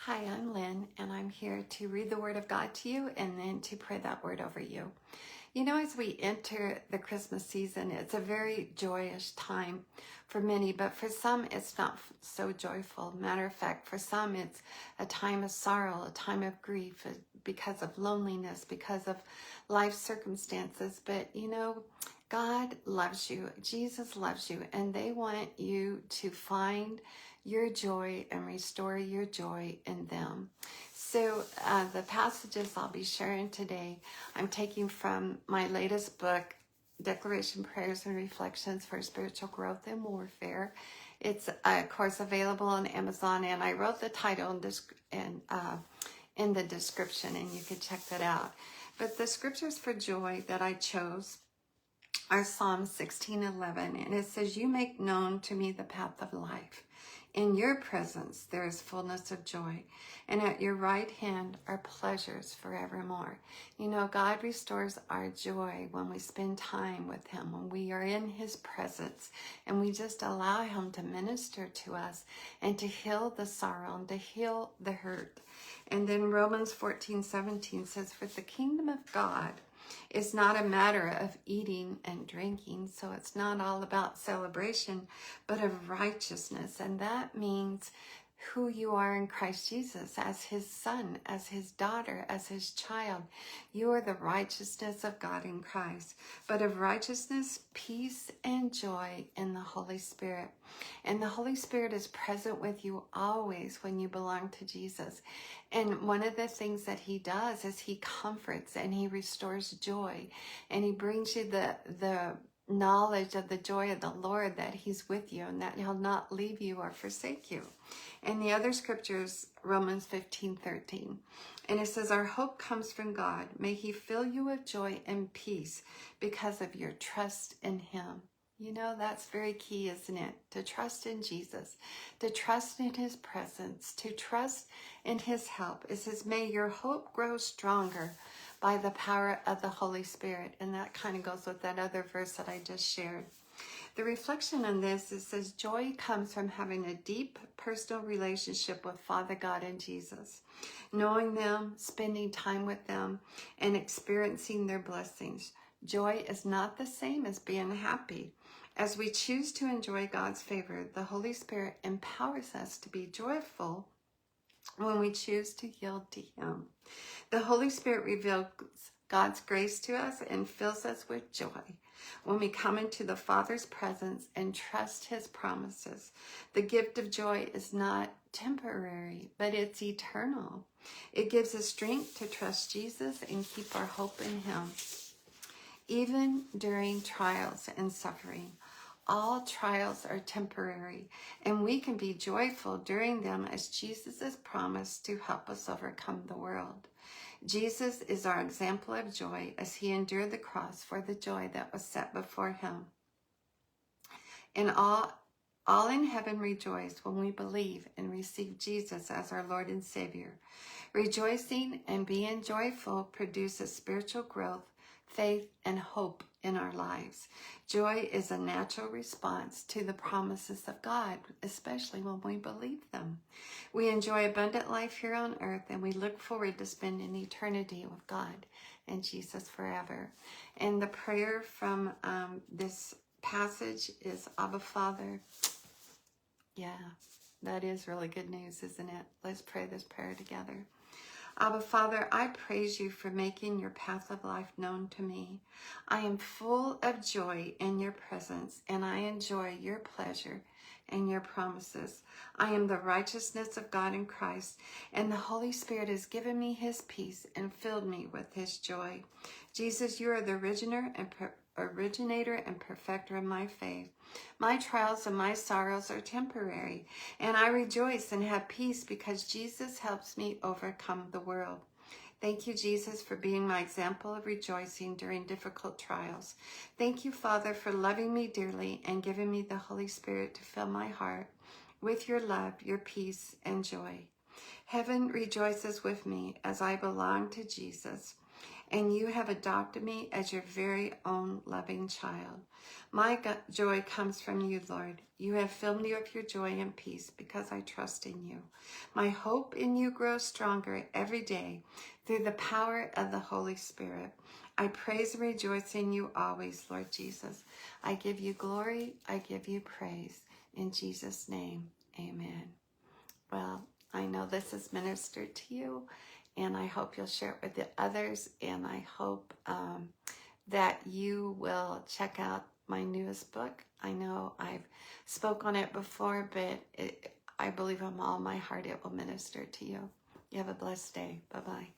Hi, I'm Lynn, and I'm here to read the Word of God to you and then to pray that Word over you. You know, as we enter the Christmas season, it's a very joyous time for many, but for some, it's not so joyful. Matter of fact, for some, it's a time of sorrow, a time of grief because of loneliness, because of life circumstances. But you know, God loves you, Jesus loves you, and they want you to find your joy and restore your joy in them. So the passages I'll be sharing today, I'm taking from my latest book, Declaration Prayers and Reflections for Spiritual Growth and Warfare. It's, of course, available on Amazon, and I wrote the title in the description, and you can check that out. But the scriptures for joy that I chose are Psalm 16:11, and it says, "You make known to me the path of life. In your presence there is fullness of joy, and at your right hand are pleasures forevermore." You know, God restores our joy when we spend time with Him, when we are in His presence, and we just allow Him to minister to us and to heal the sorrow and to heal the hurt. And then Romans 14:17 says, "For the kingdom of God is not a matter of eating and drinking," so it's not all about celebration, but of righteousness. And that means who you are in Christ Jesus, as His son, as His daughter, as His child. You are the righteousness of God in Christ, but of righteousness, peace, and joy in the Holy Spirit. And the Holy Spirit is present with you always when you belong to Jesus. And one of the things that He does is He comforts and He restores joy, and He brings you the knowledge of the joy of the Lord, that He's with you and that He'll not leave you or forsake you. And the other scriptures, Romans 15:13, and it says, "Our hope comes from God. May He fill you with joy and peace because of your trust in Him." You know, that's very key, isn't it? To trust in Jesus, to trust in His presence, to trust in His help. It says, "May your hope grow stronger by the power of the Holy Spirit." And that kind of goes with that other verse that I just shared. The reflection on this, it says, joy comes from having a deep personal relationship with Father God and Jesus, knowing them, spending time with them, and experiencing their blessings. Joy is not the same as being happy. As we choose to enjoy God's favor, the Holy Spirit empowers us to be joyful when we choose to yield to Him. The Holy Spirit reveals God's grace to us and fills us with joy when we come into the Father's presence and trust His promises. The gift of joy is not temporary, but it's eternal. It gives us strength to trust Jesus and keep our hope in Him. Even during trials and suffering, all trials are temporary, and we can be joyful during them as Jesus has promised to help us overcome the world. Jesus is our example of joy as He endured the cross for the joy that was set before Him. And all in heaven rejoice when we believe and receive Jesus as our Lord and Savior. Rejoicing and being joyful produces spiritual growth, faith, and hope in our lives. Joy is a natural response to the promises of God, especially when we believe them. We enjoy abundant life here on earth, and we look forward to spending eternity with God and Jesus forever. And the prayer from this passage is, Abba Father. Yeah, that is really good news, isn't it? Let's pray this prayer together. Abba Father, I praise You for making Your path of life known to me. I am full of joy in Your presence, and I enjoy Your pleasure and Your promises. I am the righteousness of God in Christ, and the Holy Spirit has given me His peace and filled me with His joy. Jesus, You are the originator and perfecter of my faith. My trials and my sorrows are temporary, and I rejoice and have peace because Jesus helps me overcome the world. Thank You, Jesus, for being my example of rejoicing during difficult trials. Thank You, Father, for loving me dearly and giving me the Holy Spirit to fill my heart with Your love, Your peace, and joy. Heaven rejoices with me as I belong to Jesus. and you have adopted me as your very own loving child. My joy comes from you, Lord. You have filled me with your joy and peace because I trust in you. My hope in you grows stronger every day through the power of the Holy Spirit. I praise and rejoice in you always, Lord Jesus. I give you glory. I give you praise. In Jesus' name, amen. Well, I know this has ministered to you, and I hope you'll share it with the others, and I hope that you will check out my newest book. I know I've spoke on it before, but I believe from all my heart it will minister to you. You have a blessed day. Bye-bye.